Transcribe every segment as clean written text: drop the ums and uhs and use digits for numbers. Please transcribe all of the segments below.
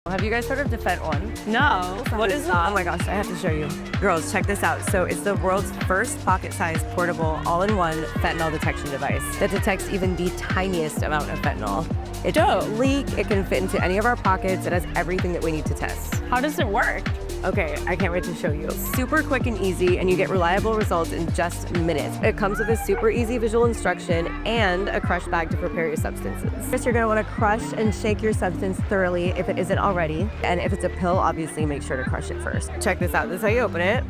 Have you guys heard of DEFENT ONE? No. What is that? Oh my gosh, I have to show you. Girls, check this out. So it's the world's first pocket-sized, portable, all-in-one fentanyl detection device that detects even the tiniest amount of fentanyl. It doesn't leak, it can fit into any of our pockets, it has everything that we need to test. How does it work? Okay, I can't wait to show you. Super quick and easy, and you get reliable results in just minutes. It comes with a super easy visual instruction and a crush bag to prepare your substances. First, you're gonna wanna crush and shake your substance thoroughly if it isn't already. And if it's a pill, obviously make sure to crush it first. Check this out, this is how you open it.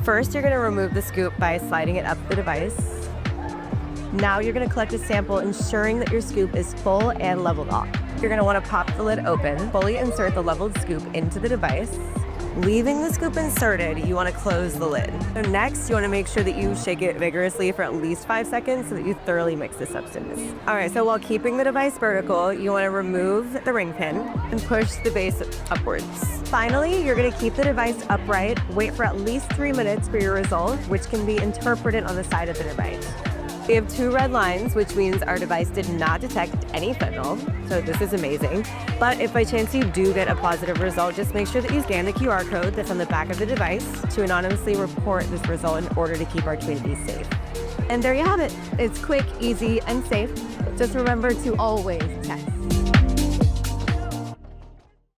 First, you're gonna remove the scoop by sliding it up the device. Now you're gonna collect a sample, ensuring that your scoop is full and leveled off. You're gonna wanna pop the lid open, fully insert the leveled scoop into the device. Leaving the scoop inserted, you wanna close the lid. So next, you wanna make sure that you shake it vigorously for at least 5 seconds so that you thoroughly mix the substance. All right, so while keeping the device vertical, you wanna remove the ring pin and push the base upwards. Finally, you're gonna keep the device upright, wait for at least 3 minutes for your result, which can be interpreted on the side of the device. We have 2 red lines, which means our device did not detect any fentanyl, so this is amazing. But if by chance you do get a positive result, just make sure that you scan the QR code that's on the back of the device to anonymously report this result in order to keep our community safe. And there you have it. It's quick, easy, and safe. Just remember to always test.